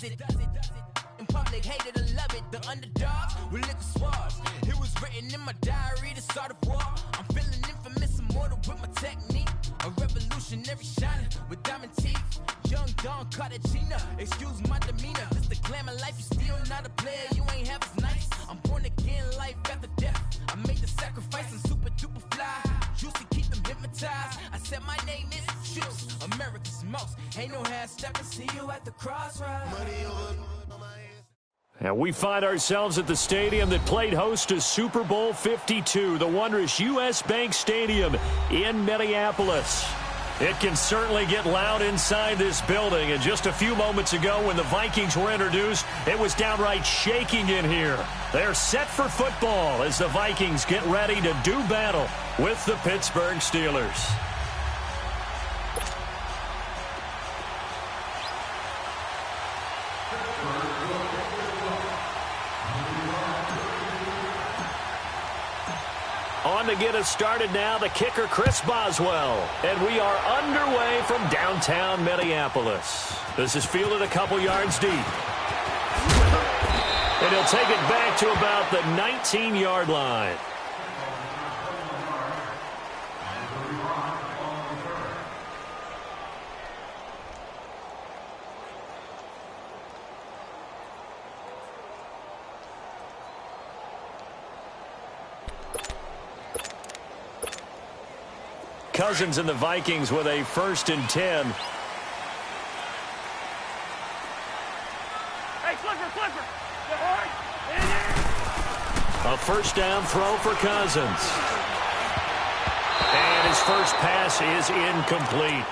does it. In public, hated and love it. The underdogs with liquor swabs. It was written in my diary to start a war. I'm feeling infamous, immortal with my technique. A revolutionary shining with diamond teeth. Young Don Cartagena, excuse my demeanor. This the glamour life, you still not a player. You ain't half as nice. I'm born again, life after death. I made the sacrifice and super duper fly. Used to keep them hypnotized. I said my name is Juice, America's most. Ain't no half stepping. See you at the crossroads. Money over. And we find ourselves at the stadium that played host to Super Bowl 52, the wondrous U.S. Bank Stadium in Minneapolis. It can certainly get loud inside this building, and just a few moments ago when the Vikings were introduced, it was downright shaking in here. They're set for football as the Vikings get ready to do battle with the Pittsburgh Steelers. On to get us started now, the kicker, Chris Boswell. And we are underway from downtown Minneapolis. This is fielded a couple yards deep. And he'll take it back to about the 19-yard line. Cousins and the Vikings with a 1st and 10. Hey, Clifford. A first down throw for Cousins. And his first pass is incomplete.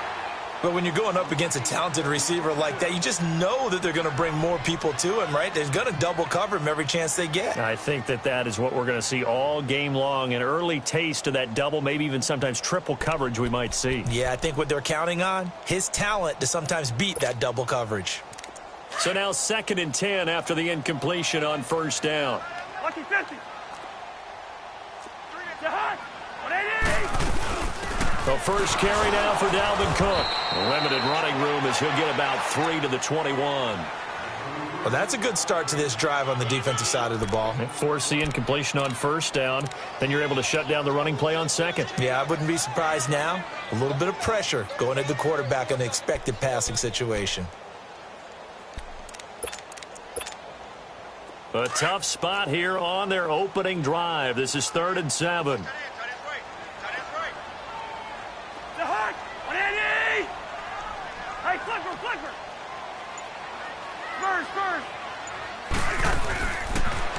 But when you're going up against a talented receiver like that, you just know that they're going to bring more people to him, right? They're going to double cover him every chance they get. I think that is what we're going to see all game long. An early taste of that double, maybe even sometimes triple coverage we might see. Yeah, I think what they're counting on, his talent to sometimes beat that double coverage. So now 2nd and 10 after the incompletion on first down. Lucky 50. Hot. 180. The first carry now for Dalvin Cook. Limited running room as he'll get about 3 to the 21. Well, that's a good start to this drive on the defensive side of the ball. Force the incompletion on first down. Then you're able to shut down the running play on second. Yeah, I wouldn't be surprised now. A little bit of pressure going at the quarterback in the expected passing situation. A tough spot here on their opening drive. This is 3rd and 7.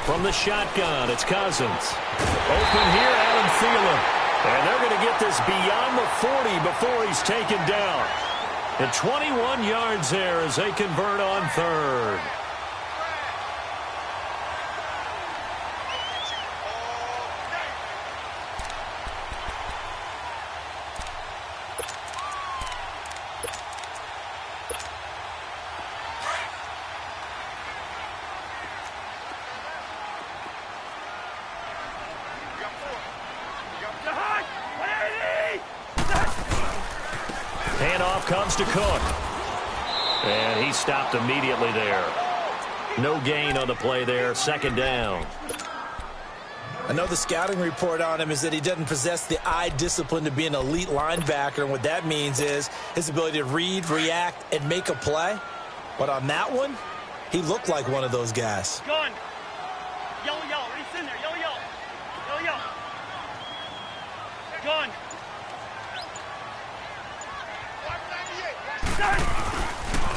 From the shotgun, it's Cousins. Open here, Adam Thielen. And they're going to get this beyond the 40 before he's taken down. And 21 yards there as they convert on 3rd. Handoff comes to Cook. And he stopped immediately there. No gain on the play there. 2nd down. I know the scouting report on him is that he doesn't possess the eye discipline to be an elite linebacker. And what that means is his ability to read, react, and make a play. But on that one, he looked like one of those guys. Gun. Yellow. He's in there. Yellow. Gun.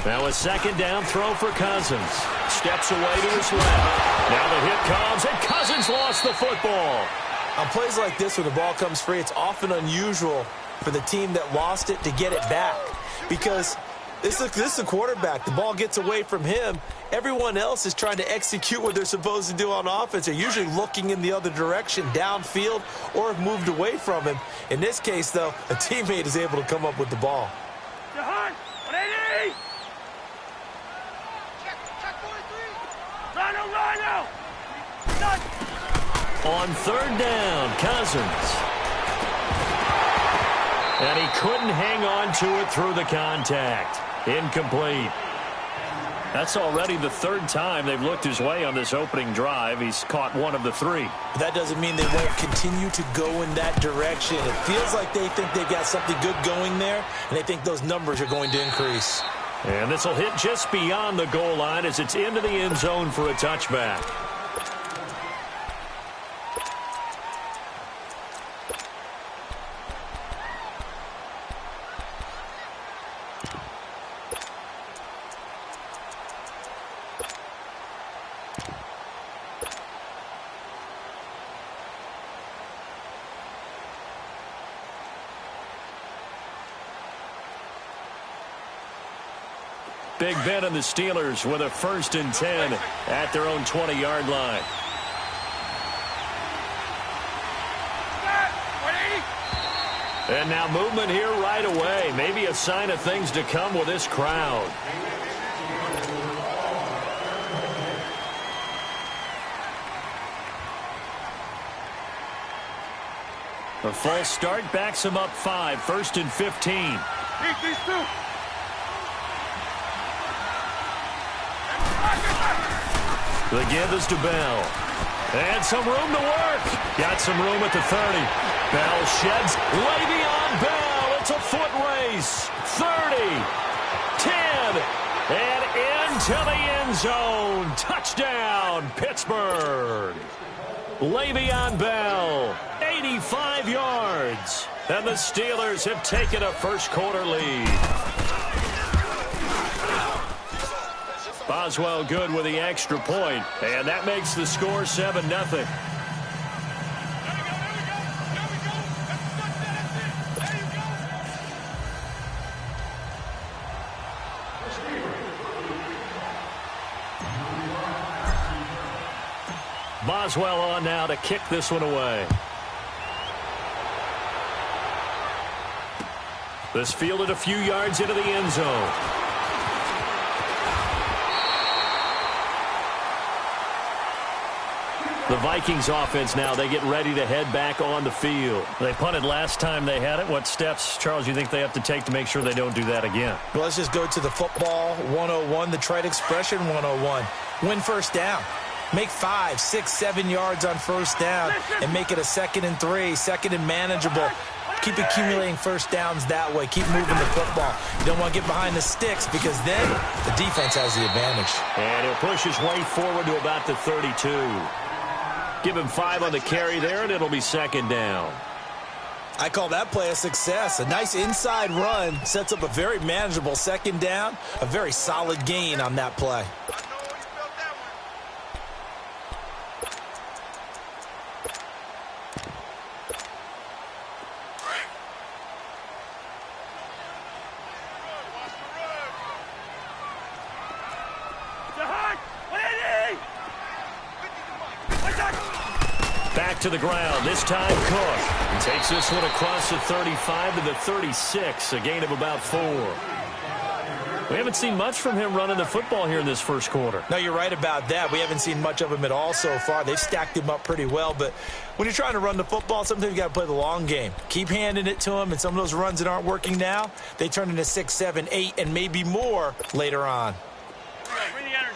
Now a 2nd down throw for Cousins. Steps away to his left. Now the hit comes, and Cousins lost the football. On plays like this, when the ball comes free, it's often unusual for the team that lost it to get it back. Because this is a quarterback. The ball gets away from him. Everyone else is trying to execute what they're supposed to do on offense. They're usually looking in the other direction, downfield, or have moved away from him. In this case, though, a teammate is able to come up with the ball. Rhino! On 3rd down, Cousins. And he couldn't hang on to it through the contact. Incomplete. That's already the third time they've looked his way on this opening drive. He's caught one of the three. But that doesn't mean they won't continue to go in that direction. It feels like they think they've got something good going there, and they think those numbers are going to increase. And this will hit just beyond the goal line as it's into the end zone for a touchback. Big Ben and the Steelers with a 1st and 10 at their own 20-yard line. And now movement here right away. Maybe a sign of things to come with this crowd. A false start backs him up 5, 1st and 15. These two. The give is to Bell. And some room to work. Got some room at the 30. Bell sheds. Le'Veon Bell. It's a foot race. 30. 10. And into the end zone. Touchdown, Pittsburgh. Le'Veon Bell. 85 yards. And the Steelers have taken a first-quarter lead. Boswell good with the extra point, and that makes the score 7-0. Boswell on now to kick this one away. This fielded a few yards into the end zone. The Vikings offense now, they get ready to head back on the field. They punted last time they had it. What steps, Charles, you think they have to take to make sure they don't do that again? Well, let's just go to the football 101, the trite expression 101. Win first down. Make 5, 6, 7 yards on first down and make it a 2nd and 3, 2nd and manageable. Keep accumulating first downs that way. Keep moving the football. You don't want to get behind the sticks because then the defense has the advantage. And he'll push his way forward to about the 32. Give him 5 on the carry there, and it'll be 2nd down. I call that play a success. A nice inside run sets up a very manageable 2nd down. A very solid gain on that play. Back to the ground. This time Cook takes this one across the 35 to the 36. A gain of about 4. We haven't seen much from him running the football here in this first quarter. No, you're right about that. We haven't seen much of him at all so far. They've stacked him up pretty well. But when you're trying to run the football, sometimes you got to play the long game. Keep handing it to him. And some of those runs that aren't working now, they turn into 6, 7, 8, and maybe more later on. Bring the energy.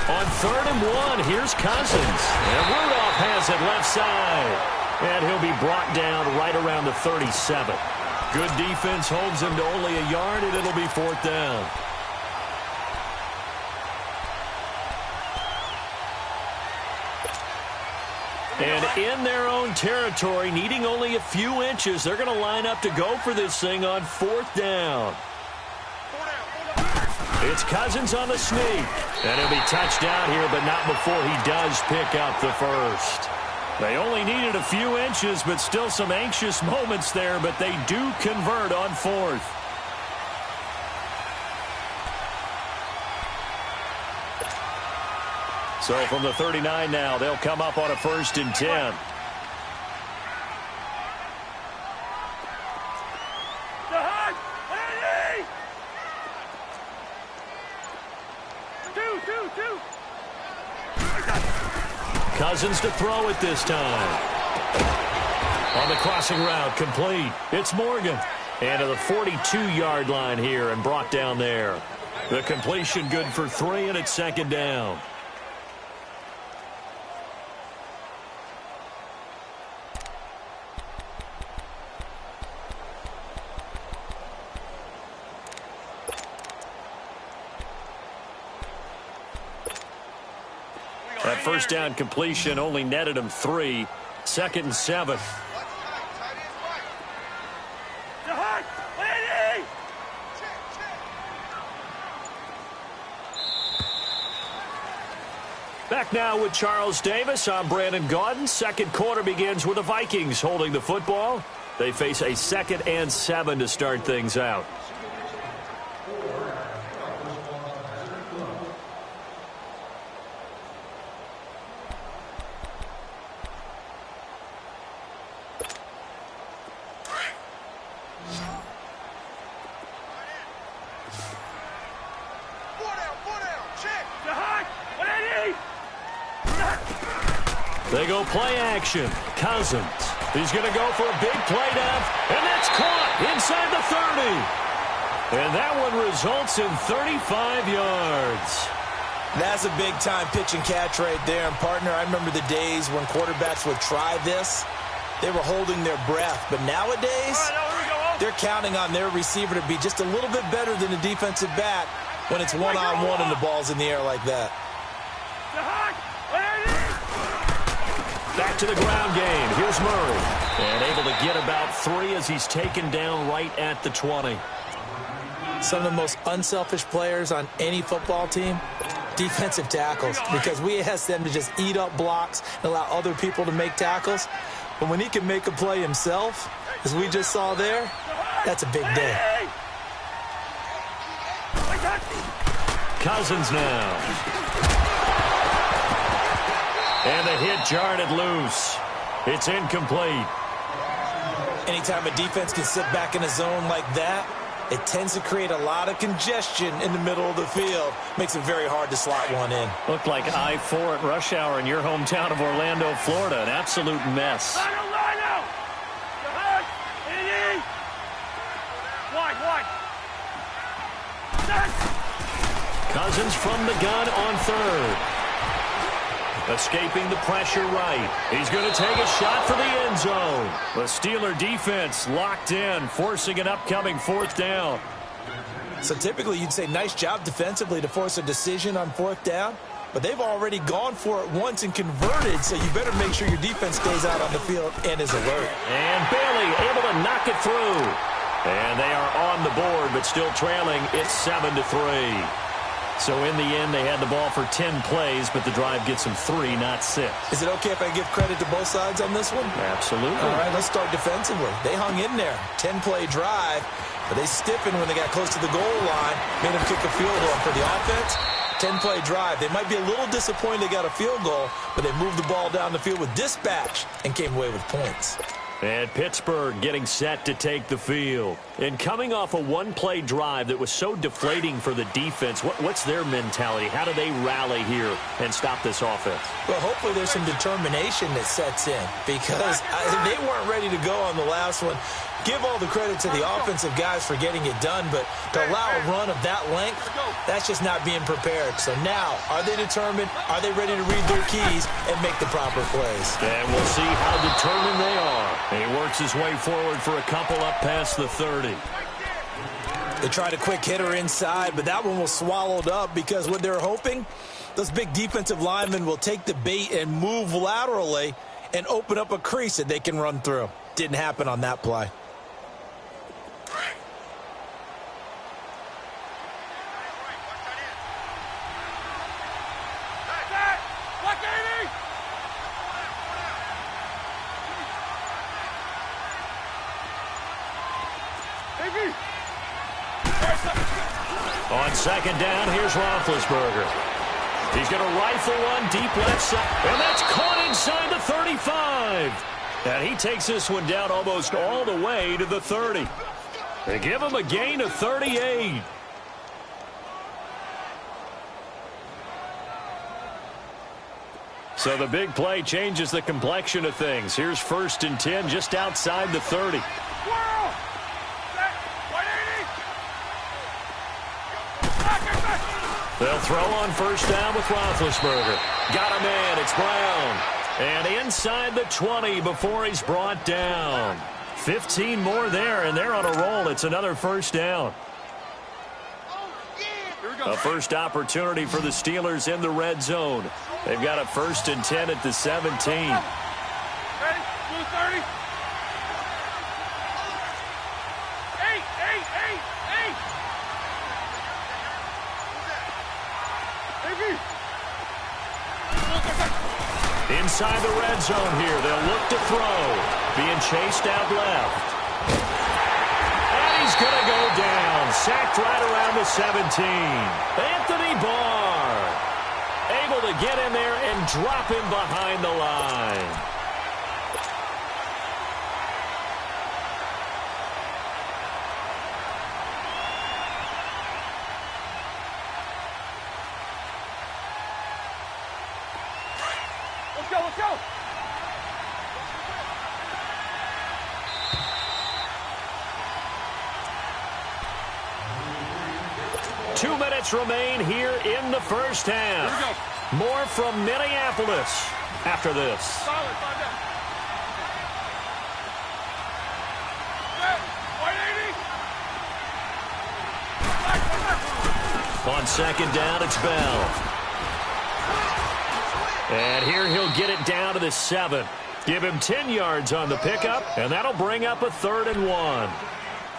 On 3rd and 1, here's Cousins. And Rudolph has it left side. And he'll be brought down right around the 37. Good defense holds him to only a yard, and it'll be 4th down. And in their own territory, needing only a few inches, they're going to line up to go for this thing on 4th down. It's Cousins on the sneak. And he'll be touched down here, but not before he does pick up the first. They only needed a few inches, but still some anxious moments there, but they do convert on 4th. So from the 39 now, they'll come up on a 1st and 10. Cousins to throw it this time. On the crossing route, complete. It's Morgan. And to the 42-yard line here and brought down there. The completion good for 3, and it's second down. That first down completion only netted him 3. 2nd and 7. Back now with Charles Davis. I'm Brandon Gaudin. Second quarter begins with the Vikings holding the football. They face a 2nd and 7 to start things out. They go play action. Cousins. He's going to go for a big play down, and that's caught inside the 30. And that one results in 35 yards. That's a big-time pitch and catch right there. And, partner, I remember the days when quarterbacks would try this. They were holding their breath. But nowadays, they're counting on their receiver to be just a little bit better than the defensive back when it's one-on-one and the ball's in the air like that. Back to the ground game. Here's Murray. And able to get about 3 as he's taken down right at the 20. Some of the most unselfish players on any football team, defensive tackles, because we ask them to just eat up blocks and allow other people to make tackles. But when he can make a play himself, as we just saw there, that's a big day. Cousins now. And the hit jarred it loose. It's incomplete. Anytime a defense can sit back in a zone like that, it tends to create a lot of congestion in the middle of the field. Makes it very hard to slot one in. Looked like I-4 at rush hour in your hometown of Orlando, Florida. An absolute mess. Cousins from the gun on 3rd. Escaping the pressure right. He's going to take a shot for the end zone. The Steeler defense locked in, forcing an upcoming 4th down. So typically you'd say nice job defensively to force a decision on 4th down. But they've already gone for it once and converted, so you better make sure your defense stays out on the field and is alert. And Bailey able to knock it through. And they are on the board, but still trailing. It's 7-3. So in the end, they had the ball for 10 plays, but the drive gets them 3, not 6. Is it okay if I give credit to both sides on this one? Absolutely. All right, let's start defensively. They hung in there. 10-play drive, but they stiffened when they got close to the goal line, made them kick a field goal. For the offense, 10-play drive. They might be a little disappointed they got a field goal, but they moved the ball down the field with dispatch and came away with points. And Pittsburgh getting set to take the field. And coming off a one-play drive that was so deflating for the defense, what's their mentality? How do they rally here and stop this offense? Well, hopefully there's some determination that sets in because they weren't ready to go on the last one. Give all the credit to the offensive guys for getting it done, but to allow a run of that length, that's just not being prepared. So now, are they determined? Are they ready to read their keys and make the proper plays? And we'll see how determined they are. He works his way forward for a couple up past the 30. They tried a quick hitter inside, but that one was swallowed up because what they're hoping, those big defensive linemen will take the bait and move laterally and open up a crease that they can run through. Didn't happen on that play. On second down, here's Roethlisberger. He's going to rifle one deep left side, and that's caught inside the 35. And he takes this one down almost all the way to the 30. They give him a gain of 38. So the big play changes the complexion of things. Here's 1st and 10 just outside the 30. They'll throw on 1st down with Roethlisberger. Got a man. It's Brown. And inside the 20 before he's brought down. 15 more there, and they're on a roll. It's another 1st down. A first opportunity for the Steelers in the red zone. They've got a 1st and 10 at the 17. Ready? 2:30. 8. Inside the red zone here. They'll look to throw. Being chased out left. And he's going to go down. Sacked right around the 17. Anthony Barr able to get in there and drop him behind the line. Let's go. 2 minutes remain here in the first half. More from Minneapolis after this. Solid, 5 down. 180. On 2nd down, it's Bell. And here he'll get it down to the 7. Give him 10 yards on the pickup, and that'll bring up a 3rd and 1.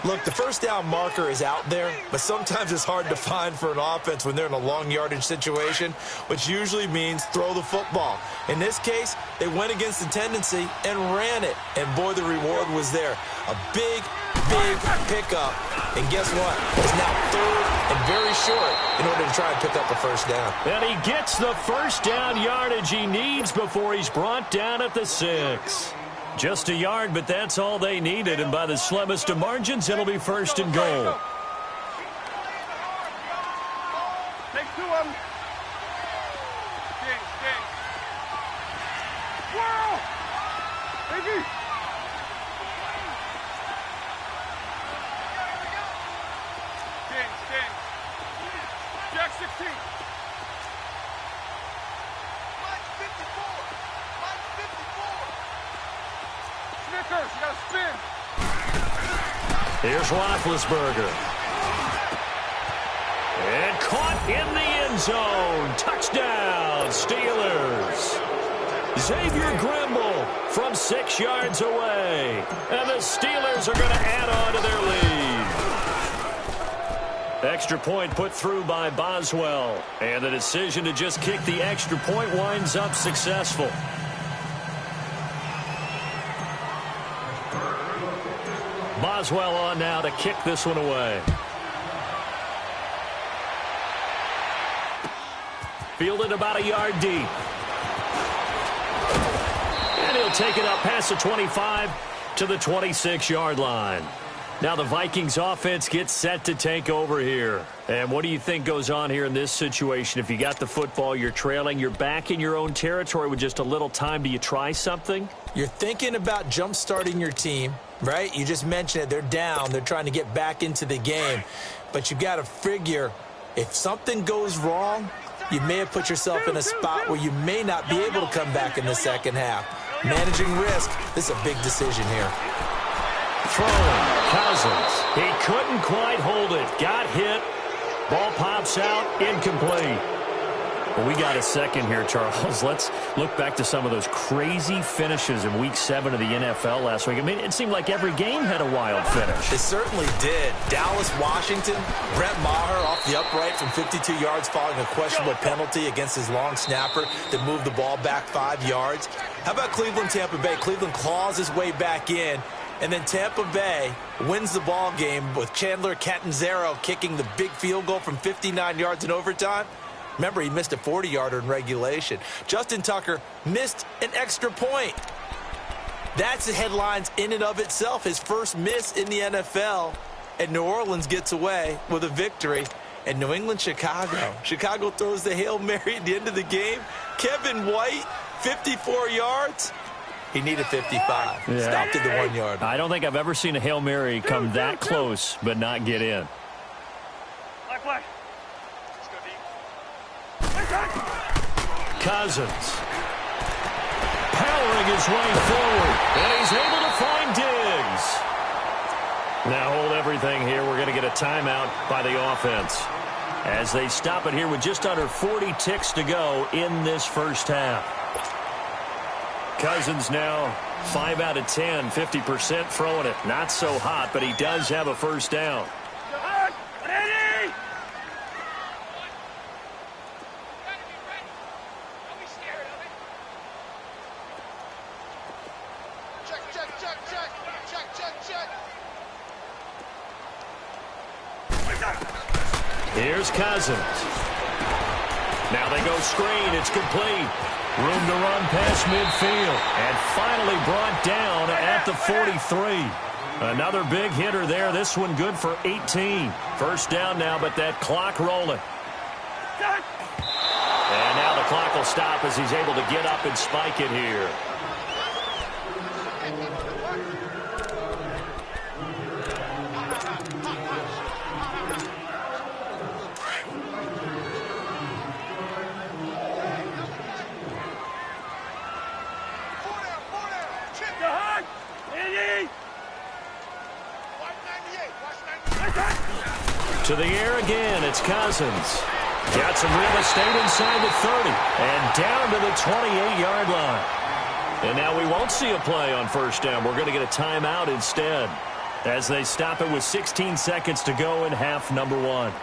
Look, the 1st down marker is out there, but sometimes it's hard to find for an offense when they're in a long yardage situation, which usually means throw the football. In this case, they went against the tendency and ran it, and boy, the reward was there. A big pickup, and guess what? It's now 3rd and very short in order to try and pick up a 1st down. And he gets the 1st down yardage he needs before he's brought down at the 6. Just a yard, but that's all they needed, and by the slimmest of margins, it'll be 1st and goal. Take 2 of them. King. Wow! Baby! King. Jack 16. Snickers, you gotta spin. Here's Roethlisberger. And caught in the end zone. Touchdown, Steelers. Xavier Grimble from 6 yards away. And the Steelers are going to add on to their lead. Extra point put through by Boswell. And the decision to just kick the extra point winds up successful. Boswell on now to kick this one away. Fielded about a yard deep. And he'll take it up past the 25 to the 26-yard line. Now the Vikings offense gets set to take over here. And what do you think goes on here in this situation? If you got the football, you're trailing, you're back in your own territory with just a little time. Do you try something? You're thinking about jump-starting your team, right? You just mentioned it. They're down. They're trying to get back into the game. But you got to figure if something goes wrong, you may have put yourself in a spot where you may not be able to come back in the second half. Managing risk, this is a big decision here. Throwing, Cousins. He couldn't quite hold it. Got hit. Ball pops out, incomplete. Well, we got a second here, Charles. Let's look back to some of those crazy finishes in Week 7 of the NFL last week. I mean, it seemed like every game had a wild finish. It certainly did. Dallas, Washington, Brett Maher off the upright from 52 yards following a questionable penalty against his long snapper that moved the ball back 5 yards. How about Cleveland, Tampa Bay? Cleveland claws his way back in. And then Tampa Bay wins the ball game with Chandler Catanzaro kicking the big field goal from 59 yards in overtime. Remember, he missed a 40-yarder in regulation. Justin Tucker missed an extra point. That's the headlines in and of itself. His first miss in the NFL. And New Orleans gets away with a victory. And New England, Chicago. Chicago throws the Hail Mary at the end of the game. Kevin White 54 yards? He needed 55. Yeah. Stopped at the 1 yard. I don't think I've ever seen a Hail Mary come that close but not get in. Cousins powering his way forward, and he's able to find Diggs. Now hold everything here. We're going to get a timeout by the offense as they stop it here with just under 40 ticks to go in this first half. Cousins now 5 out of 10, 50% throwing it. Not so hot, but he does have a first down. Here's Cousins. Now they go screen. It's complete. Room to run past midfield. And finally brought down at the 43. Another big hitter there. This one good for 18. First down now, but that clock rolling. And now the clock will stop as he's able to get up and spike it here. To the air again, it's Cousins. Got some real estate inside the 30 and down to the 28-yard line. And now we won't see a play on first down. We're going to get a timeout instead as they stop it with 16 seconds to go in half number one.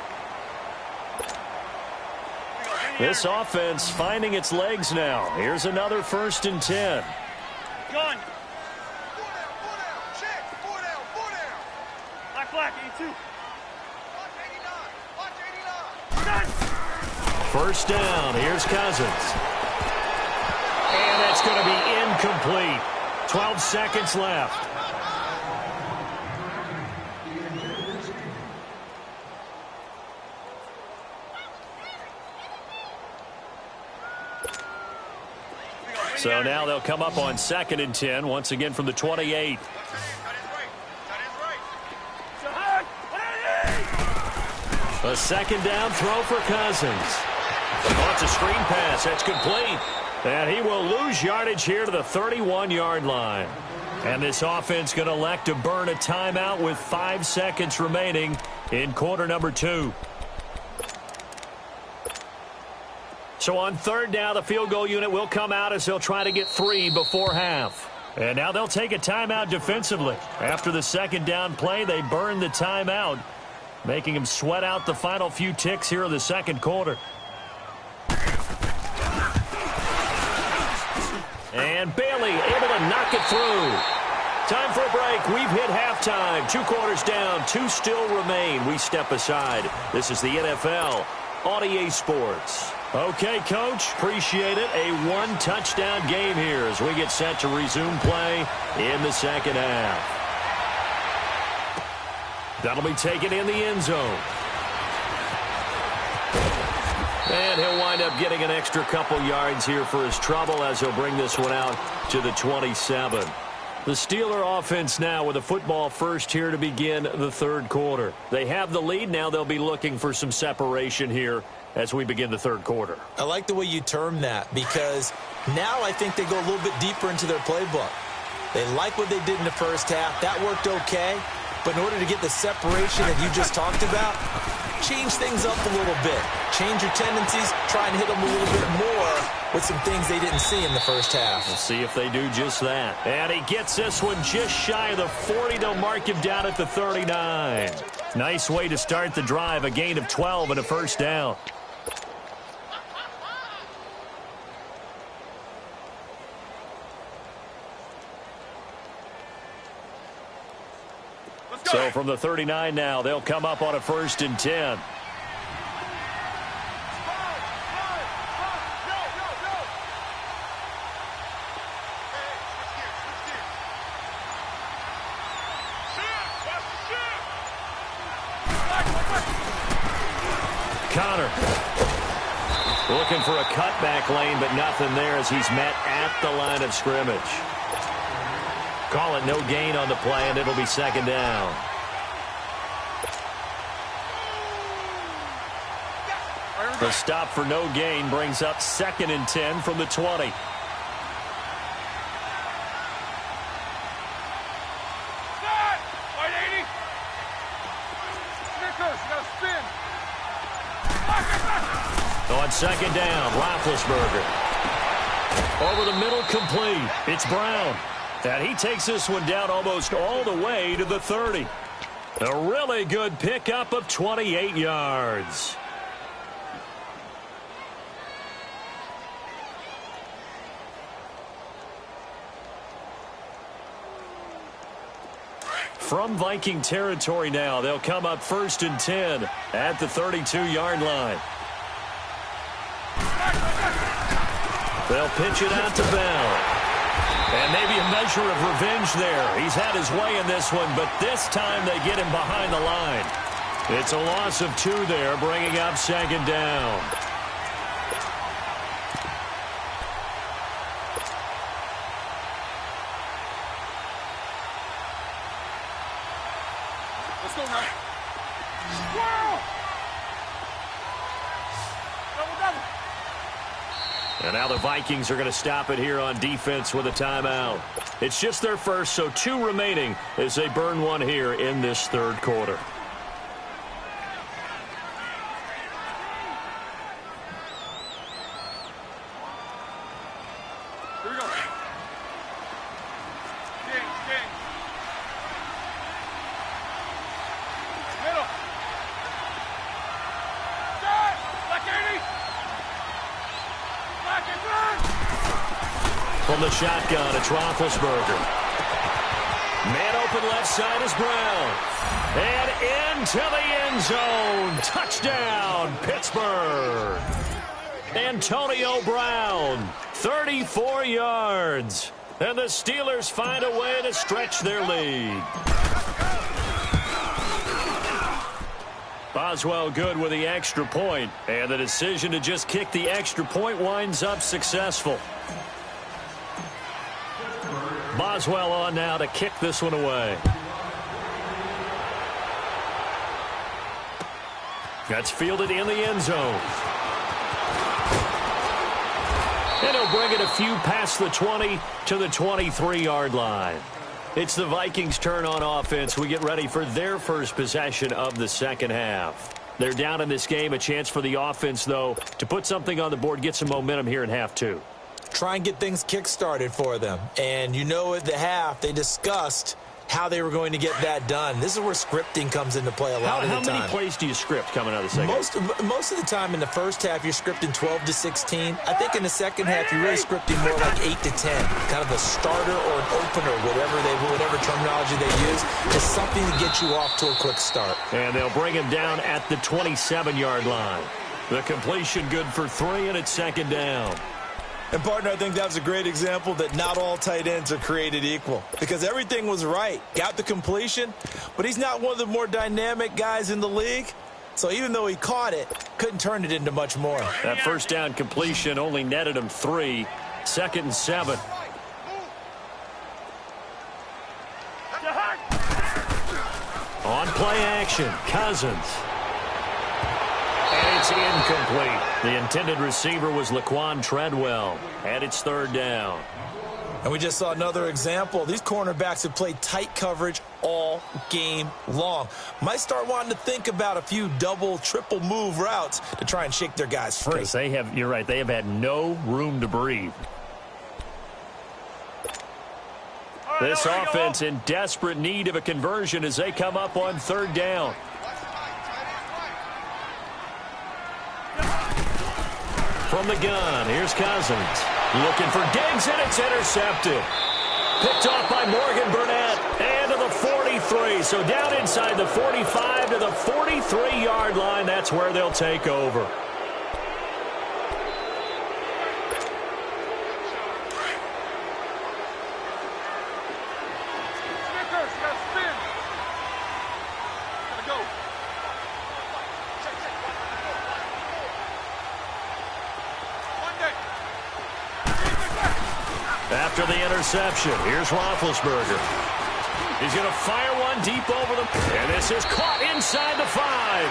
This offense finding its legs now. Here's another 1st and 10. Gun. 82. First down. Here's Cousins. And that's going to be incomplete. 12 seconds left. So now they'll come up on 2nd and 10 once again from the 28. A second down throw for Cousins. Oh, it's a screen pass. That's complete. And he will lose yardage here to the 31-yard line. And this offense going to elect to burn a timeout with 5 seconds remaining in quarter number 2. So on 3rd down, the field goal unit will come out as they'll try to get 3 before half. And now they'll take a timeout defensively. After the 2nd down play, they burn the timeout, making them sweat out the final few ticks here in the 2nd quarter. And Bailey able to knock it through. Time for a break. We've hit halftime. 2 quarters down. 2 still remain. We step aside. This is the NFL on EA Sports. Okay, Coach. Appreciate it. A 1-touchdown game here as we get set to resume play in the 2nd half. That'll be taken in the end zone. And he'll wind up getting an extra couple yards here for his trouble as he'll bring this one out to the 27. The Steeler offense now with a football first here to begin the 3rd quarter. They have the lead. Now they'll be looking for some separation here as we begin the 3rd quarter. I like the way you term that because now I think they go a little bit deeper into their playbook. They like what they did in the first half. That worked okay. But in order to get the separation that you just talked about, change things up a little bit. Change your tendencies. Try and hit them a little bit more with some things they didn't see in the first half. We'll see if they do just that. And he gets this one just shy of the 40. They'll mark him down at the 39. Nice way to start the drive. A gain of 12 and a first down. So from the 39 now, they'll come up on a 1st and 10. Connor. Looking for a cutback lane, but nothing there as he's met at the line of scrimmage. Call it no gain on the play, and it'll be second down. The stop for no gain brings up 2nd and 10 from the 20. On second down, Roethlisberger. Over the middle, complete. It's Brown. And he takes this one down almost all the way to the 30. A really good pickup of 28 yards. From Viking territory now, they'll come up 1st and 10 at the 32-yard line. They'll pitch it out to Bell. And maybe a measure of revenge there. He's had his way in this one, but this time they get him behind the line. It's a loss of 2 there, bringing up 2nd down. Let's go now. Wow! Double. And now the Vikings are going to stop it here on defense with a timeout. It's just their first, so 2 remaining as they burn one here in this 3rd quarter. Here we go. King. Middle. Start! Black 80! Black and run! From the shotgun, it's Roethlisberger. Man open left side is Brown. And into the end zone. Touchdown, Pittsburgh. Antonio Brown, 34 yards. And the Steelers find a way to stretch their lead. Boswell good with the extra point, and the decision to just kick the extra point winds up successful. Boswell on now to kick this one away. That's fielded in the end zone. And he'll bring it a few past the 20 to the 23-yard line. It's the Vikings' turn on offense. We get ready for their first possession of the second half. They're down in this game. A chance for the offense, though, to put something on the board, get some momentum here in half 2. Try and get things kick-started for them. And you know at the half, they discussed how they were going to get that done. This is where scripting comes into play a lot of the time. How many plays do you script coming out of the second half? Most of the time in the first half, you're scripting 12 to 16. I think in the second half, you're really scripting more like 8 to 10. Kind of a starter or an opener, whatever terminology they use, is something to get you off to a quick start. And they'll bring him down at the 27-yard line. The completion good for 3, and it's second down. And, partner, I think that was a great example that not all tight ends are created equal. Because everything was right. Got the completion, but he's not one of the more dynamic guys in the league. So even though he caught it, couldn't turn it into much more. That first down completion only netted him 3. 2nd and 7. On play action, Cousins. And it's incomplete. The intended receiver was Laquan Treadwell. And it's 3rd down. And we just saw another example. These cornerbacks have played tight coverage all game long. Might start wanting to think about a few double, triple move routes to try and shake their guys free. You're right, they have had no room to breathe. This offense in desperate need of a conversion as they come up on 3rd down. From the gun, here's Cousins. Looking for Diggs, and it's intercepted. Picked off by Morgan Burnett. And to the 43. So down inside the 45 to the 43-yard line. That's where they'll take over. After the interception, here's Roethlisberger. He's going to fire one deep over the... And this is caught inside the 5.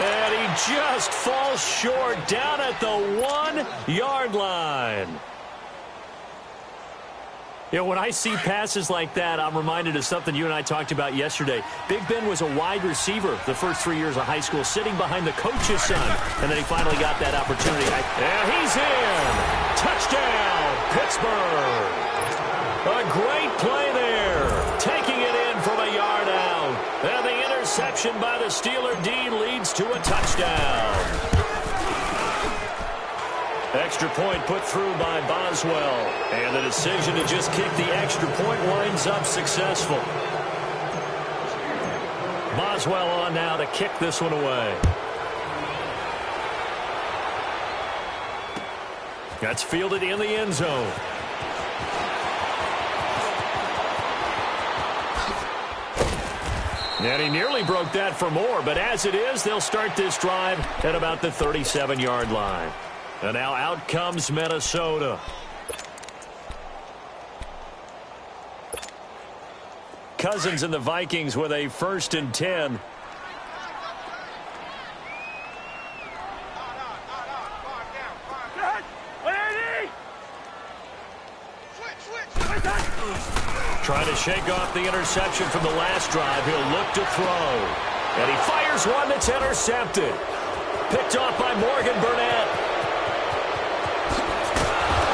And he just falls short down at the 1-yard line. You know, when I see passes like that, I'm reminded of something you and I talked about yesterday. Big Ben was a wide receiver the first 3 years of high school, sitting behind the coach's son, and then he finally got that opportunity. And he's in. Touchdown, Pittsburgh. A great play there. Taking it in from a yard out. And the interception by the Steeler D leads to a touchdown. Extra point put through by Boswell. And the decision to just kick the extra point winds up successful. Boswell on now to kick this one away. That's fielded in the end zone. And he nearly broke that for more, but as it is, they'll start this drive at about the 37-yard line. And now out comes Minnesota. Cousins and the Vikings with a 1st and 10. Trying to shake off the interception from the last drive. He'll look to throw. And he fires one that's intercepted. Picked off by Morgan Burnett.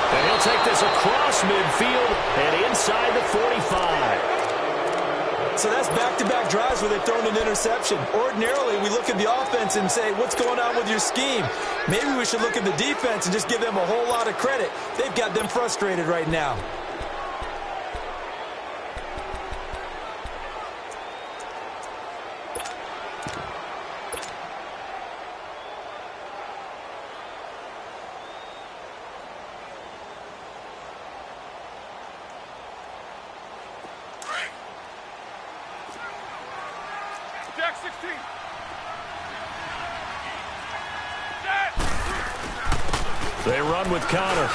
And he'll take this across midfield and inside the 45. So that's back-to-back drives where they've thrown an interception. Ordinarily, we look at the offense and say, what's going on with your scheme? Maybe we should look at the defense and just give them a whole lot of credit. They've got them frustrated right now. Jack 16. They run with Connor.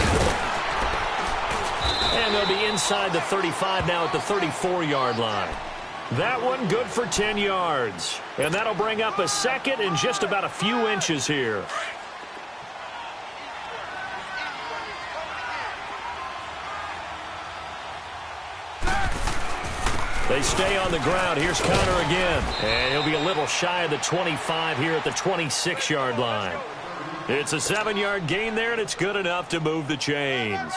And they'll be inside the 35 now at the 34-yard line. That one good for 10 yards. And that'll bring up a second in just about a few inches here. They stay on the ground. Here's Connor again. And he'll be a little shy of the 25 here at the 26-yard line. It's a 7-yard gain there, and it's good enough to move the chains.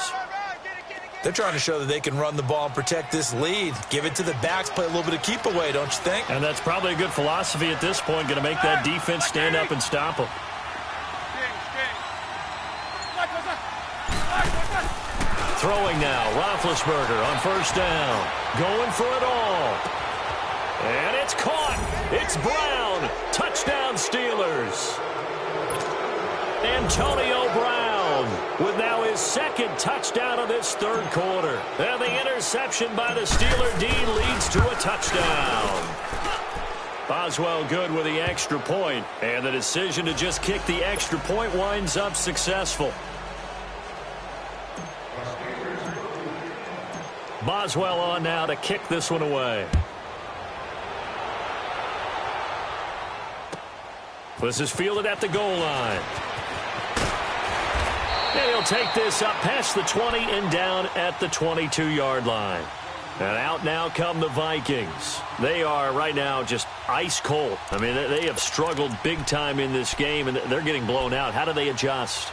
They're trying to show that they can run the ball and protect this lead. Give it to the backs, play a little bit of keep away, don't you think? And that's probably a good philosophy at this point, going to make that defense stand up and stop them. Throwing now, Roethlisberger on 1st down. Going for it all. And it's caught. It's Brown. Touchdown Steelers. Antonio Brown with now his 2nd touchdown of this 3rd quarter. And the interception by the Steeler D leads to a touchdown. Boswell good with the extra point. And the decision to just kick the extra point winds up successful. Boswell on now to kick this one away. This is fielded at the goal line. And he'll take this up past the 20 and down at the 22-yard line. And out now come the Vikings. They are right now just ice cold. I mean, they have struggled big time in this game, and they're getting blown out. How do they adjust?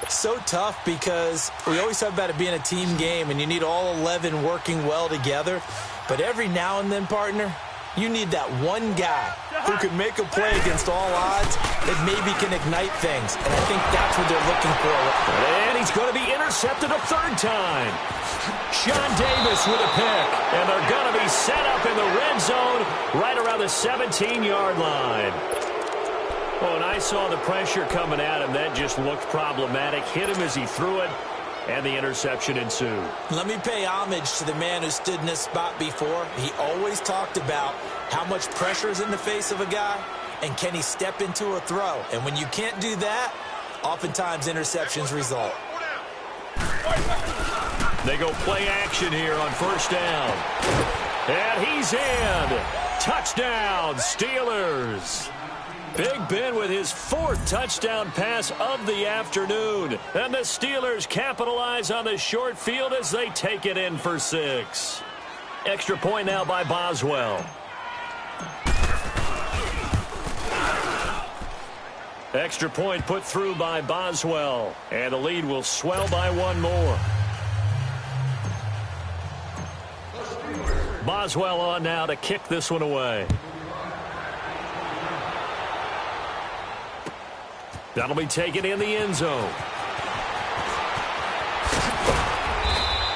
So tough because we always talk about it being a team game and you need all 11 working well together. But every now and then, partner, you need that one guy who can make a play against all odds that maybe can ignite things. And I think that's what they're looking for. And he's going to be intercepted a 3rd time. Sean Davis with a pick. And they're going to be set up in the red zone right around the 17-yard line. Oh, and I saw the pressure coming at him. That just looked problematic. Hit him as he threw it, and the interception ensued. Let me pay homage to the man who stood in this spot before. He always talked about how much pressure is in the face of a guy, and can he step into a throw. And when you can't do that, oftentimes interceptions result. They go play action here on first down. And he's in. Touchdown, Steelers. Big Ben with his 4th touchdown pass of the afternoon. And the Steelers capitalize on the short field as they take it in for 6. Extra point now by Boswell. Extra point put through by Boswell. And the lead will swell by 1 more. Boswell on now to kick this one away. That'll be taken in the end zone.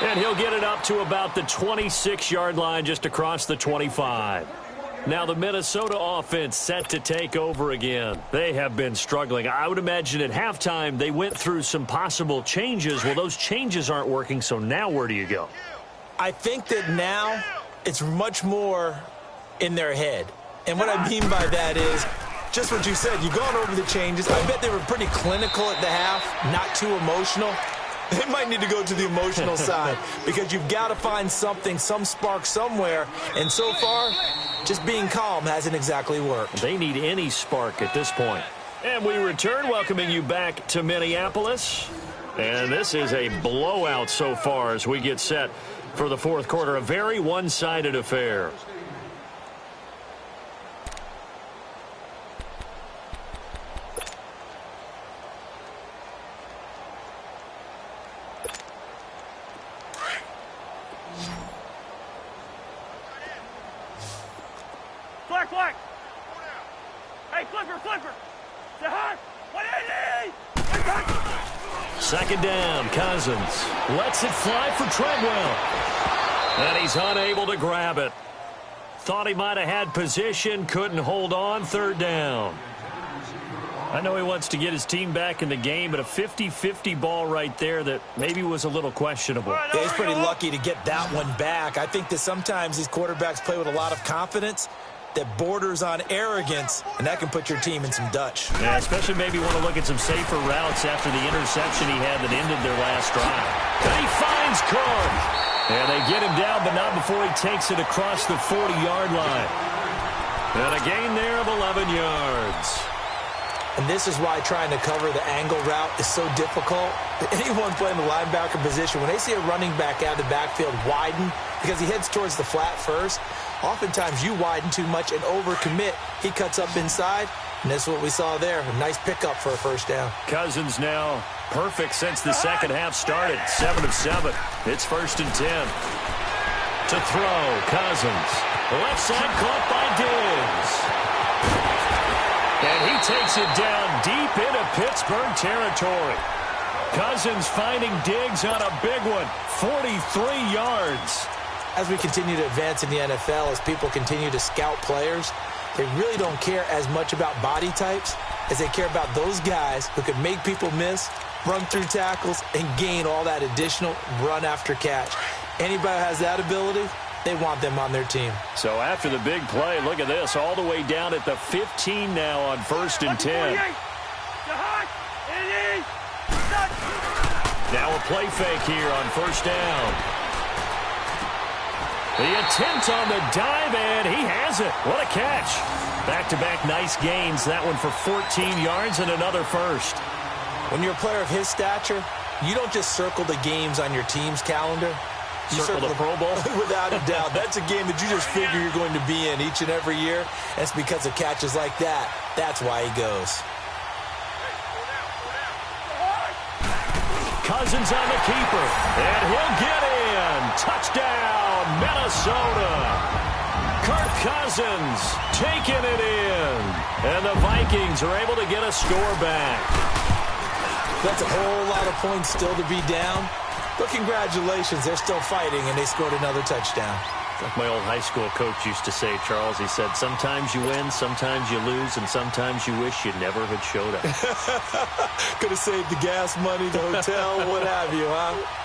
And he'll get it up to about the 26-yard line, just across the 25. Now the Minnesota offense set to take over again. They have been struggling. I would imagine at halftime they went through some possible changes. Well, those changes aren't working, so now where do you go? I think that now it's much more in their head. And what I mean by that is just what you said. You've gone over the changes. I bet they were pretty clinical at the half, not too emotional. They might need to go to the emotional side because you've got to find something, some spark somewhere. And so far, just being calm hasn't exactly worked. They need any spark at this point. And we return, welcoming you back to Minneapolis. And this is a blowout so far as we get set for the 4th quarter. A very one-sided affair. Flag. Hey, Clipper. Say hi. 180. Second down, Cousins lets it fly for Treadwell. And he's unable to grab it. Thought he might have had position, couldn't hold on. 3rd down. I know he wants to get his team back in the game, but a 50-50 ball right there that maybe was a little questionable. Yeah, he's pretty lucky to get that one back. I think that sometimes these quarterbacks play with a lot of confidence that borders on arrogance, and that can put your team in some Dutch. Yeah, especially maybe want to look at some safer routes after the interception he had that ended their last drive. And he finds Cook. And they get him down, but not before he takes it across the 40-yard line. And a gain there of 11 yards. And this is why trying to cover the angle route is so difficult. Anyone playing the linebacker position, when they see a running back out of the backfield widen because he heads towards the flat first, oftentimes you widen too much and overcommit. He cuts up inside, and that's what we saw there. A nice pickup for a 1st down. Cousins now perfect since the second half started. 7 of 7. It's 1st and 10. To throw, Cousins. Left side caught by Diggs. And he takes it down deep into Pittsburgh territory. Cousins finding Diggs on a big one. 43 yards. As we continue to advance in the NFL, as people continue to scout players, they really don't care as much about body types as they care about those guys who can make people miss, run through tackles, and gain all that additional run after catch. Anybody who has that ability, they want them on their team. So after the big play, look at this, all the way down at the 15 now on 1st and 10. Now a play fake here on 1st down. The attempt on the dive, and he has it. What a catch. Back-to-back nice gains. That one for 14 yards and another 1st. When you're a player of his stature, you don't just circle the games on your team's calendar. You circle the Pro Bowl? Without a doubt. That's a game that you just figure you're going to be in each and every year. And it's because of catches like that. That's why he goes. Cousins on the keeper. And he'll get in. Touchdown, Minnesota. Kirk Cousins taking it in. And the Vikings are able to get a score back. That's a whole lot of points still to be down. But congratulations, they're still fighting, and they scored another touchdown. Like my old high school coach used to say, Charles, he said, sometimes you win, sometimes you lose, and sometimes you wish you never had showed up. Could have saved the gas money, the hotel, what have you, huh?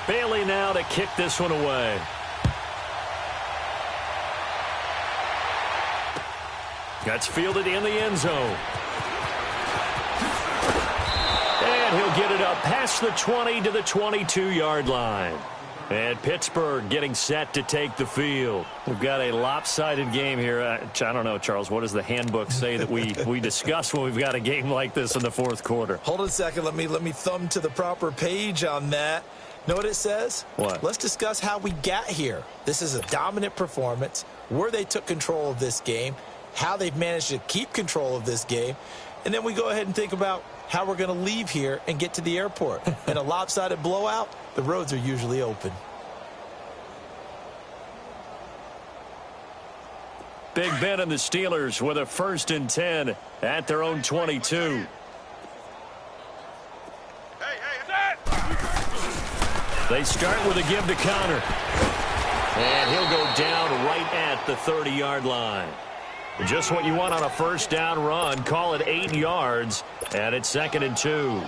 Bailey now now to kick this one away. That's fielded in the end zone. And he'll get it up past the 20 to the 22-yard line. And Pittsburgh getting set to take the field. We've got a lopsided game here. I don't know, Charles, what does the handbook say that we discuss when we've got a game like this in the fourth quarter? Hold on a second. Let me thumb to the proper page on that. Know what it says? What? Let's discuss how we got here. This is a dominant performance, where they took control of this game, how they've managed to keep control of this game, and then we go ahead and think about how we're going to leave here and get to the airport. In a lopsided blowout, the roads are usually open. Big Ben and the Steelers with a 1st and 10 at their own 22. They start with a give to Connor. And he'll go down right at the 30-yard line. Just what you want on a first down run. Call it 8 yards, and it's 2nd and 2.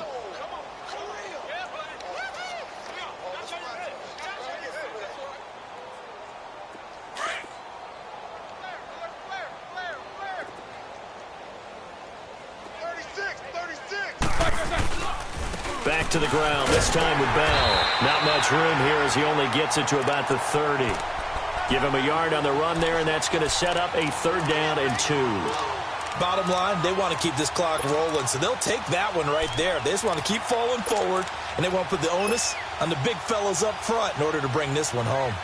Back to the ground, this time with Bell. Not much room here as he only gets it to about the 30. Give him a yard on the run there, and that's going to set up a 3rd down and 2. Bottom line, they want to keep this clock rolling, so they'll take that one right there. They just want to keep falling forward, and they want to put the onus on the big fellas up front in order to bring this one home.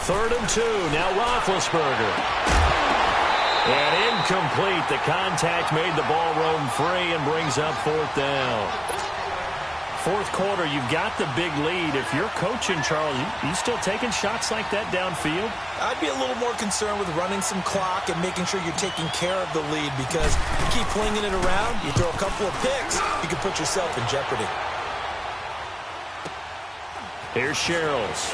Third and 2. Now Roethlisberger. And incomplete. The contact made the ball roam free and brings up 4th down. Fourth quarter, you've got the big lead. If you're coaching, Charles, you still taking shots like that downfield? I'd be a little more concerned with running some clock and making sure you're taking care of the lead, because you keep flinging it around, you throw a couple of picks, you can put yourself in jeopardy. Here's Sherrills.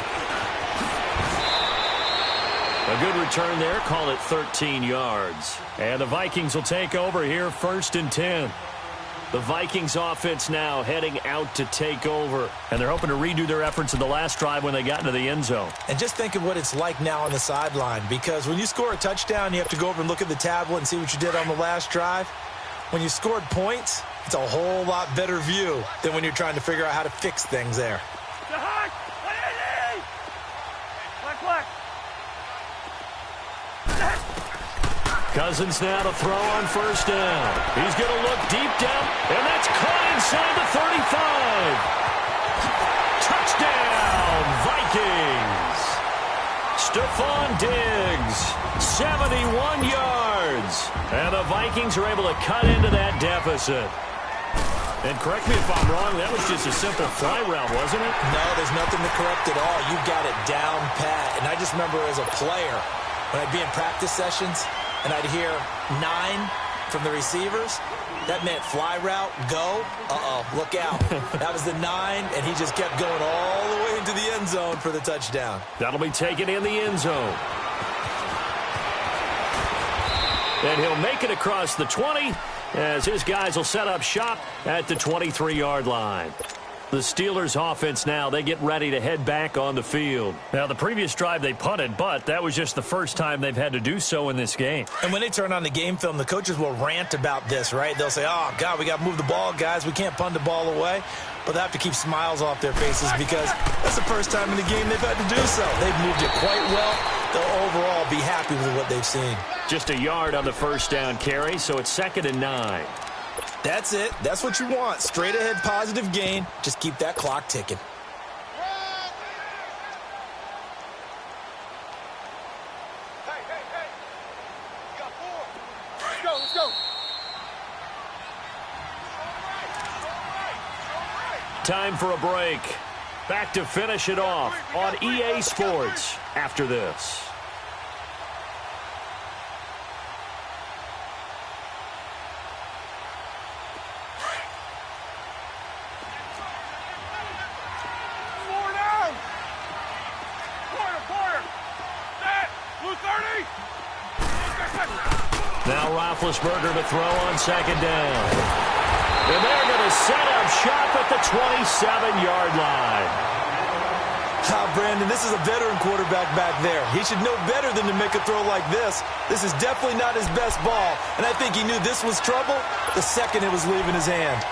A good return there. Call it 13 yards. And the Vikings will take over here, 1st and 10. The Vikings offense now heading out to take over. And they're hoping to redo their efforts in the last drive when they got into the end zone. And just think of what it's like now on the sideline, because when you score a touchdown, you have to go over and look at the tablet and see what you did on the last drive. When you scored points, it's a whole lot better view than when you're trying to figure out how to fix things there. Cousins now to throw on 1st down. He's going to look deep down, and that's caught inside the 35. Touchdown, Vikings. Stephon Diggs, 71 yards. And the Vikings are able to cut into that deficit. And correct me if I'm wrong, that was just a simple fly route, wasn't it? No, there's nothing to correct at all. You've got it down pat. And I just remember as a player, when I'd be in practice sessions, and I'd hear 9 from the receivers, that meant fly route, go, look out. That was the 9, and he just kept going all the way into the end zone for the touchdown. That'll be taken in the end zone. And he'll make it across the 20 as his guys will set up shop at the 23-yard line. The Steelers offense now, they get ready to head back on the field. Now, the previous drive they punted, but that was just the first time they've had to do so in this game. And when they turn on the game film, the coaches will rant about this, right? They'll say, oh, God, we got to move the ball, guys. We can't punt the ball away. But they have to keep smiles off their faces because that's the first time in the game they've had to do so. They've moved it quite well. They'll overall be happy with what they've seen. Just a yard on the first down carry, so it's 2nd and 9. That's it. That's what you want. Straight ahead positive gain. Just keep that clock ticking. Hey. You got 4. Let's go. Time for a break. Back to finish it off on EA Sports after this. Now Roethlisberger to throw on second down. And they're going to set up shop at the 27-yard line. Brandon, this is a veteran quarterback back there. He should know better than to make a throw like this. This is definitely not his best ball, and I think he knew this was trouble the second it was leaving his hand.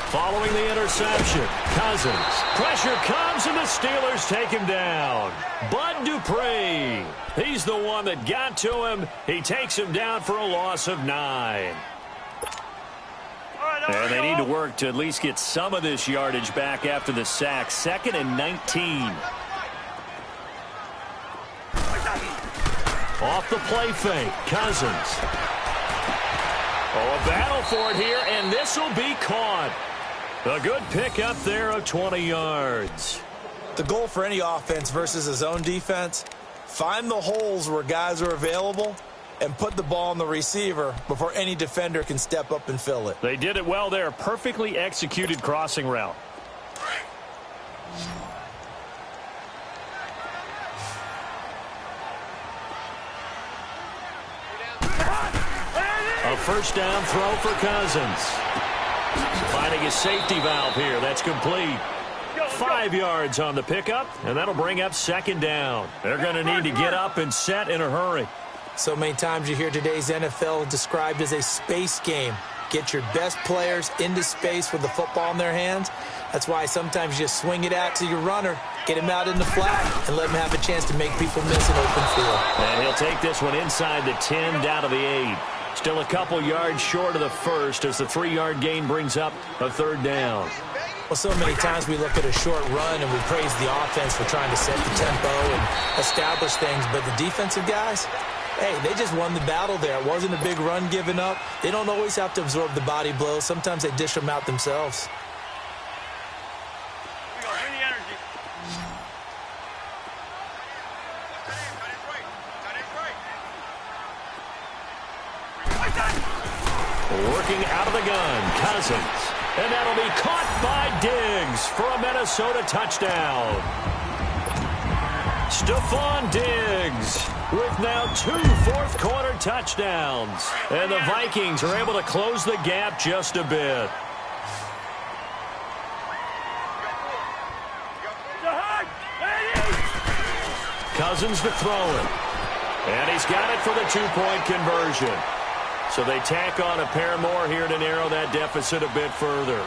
Following the interception, Cousins. Pressure comes, and the Steelers take him down. Bud Dupree. He's the one that got to him. He takes him down for a loss of 9. And they need to work to at least get some of this yardage back after the sack. 2nd and 19. Off the play fake, Cousins. Oh, a battle for it here, and this will be caught. A good pick up there of 20 yards. The goal for any offense versus his own defense, find the holes where guys are available and put the ball on the receiver before any defender can step up and fill it. They did it well there. Perfectly executed crossing route. A first down throw for Cousins. Finding a safety valve here. That's complete. 5 yards on the pickup, and that'll bring up 2nd down. They're going to need to get up and set in a hurry. So many times you hear today's NFL described as a space game. Get your best players into space with the football in their hands. That's why sometimes you just swing it out to your runner, get him out in the flat, and let him have a chance to make people miss an open field. And he'll take this one inside the 10, down to the 8. Still a couple yards short of the first as the 3-yard gain brings up a 3rd down. Well, so many times we look at a short run and we praise the offense for trying to set the tempo and establish things, but the defensive guys, hey, they just won the battle there. It wasn't a big run given up. They don't always have to absorb the body blows. Sometimes they dish them out themselves. Working out of the gun, Cousins. And that'll be caught by Diggs for a Minnesota touchdown. Stephon Diggs with now 2 fourth-quarter touchdowns. And the Vikings are able to close the gap just a bit. Cousins to throw it. And he's got it for the 2-point conversion. So they tack on a pair more here to narrow that deficit a bit further.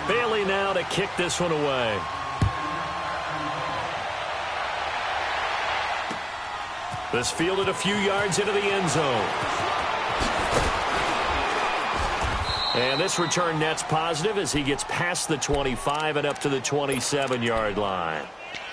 Bailey now to kick this one away. This fielded a few yards into the end zone. And this return net's positive as he gets past the 25 and up to the 27-yard line.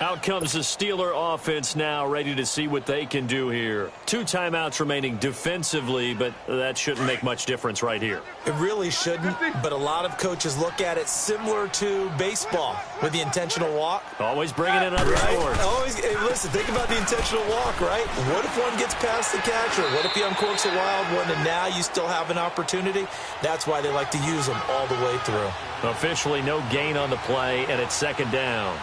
Out comes the Steeler offense now, ready to see what they can do here. 2 timeouts remaining defensively, but that shouldn't make much difference right here. It really shouldn't, but a lot of coaches look at it similar to baseball with the intentional walk. Always bringing in other sports. Always, hey, listen, think about the intentional walk, right? What if one gets past the catcher? What if he uncorks a wild one and now you still have an opportunity? That's why they like to use them all the way through. Officially no gain on the play, and it's 2nd down.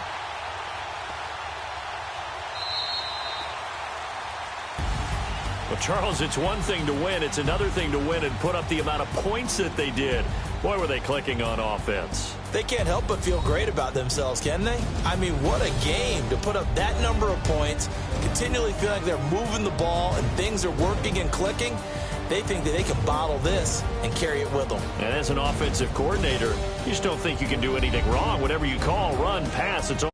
Well, Charles, it's one thing to win. It's another thing to win and put up the amount of points that they did. Boy, were they clicking on offense. They can't help but feel great about themselves, can they? I mean, what a game to put up that number of points, continually feel like they're moving the ball and things are working and clicking. They think that they can bottle this and carry it with them. And as an offensive coordinator, you just don't think you can do anything wrong. Whatever you call, run, pass, it's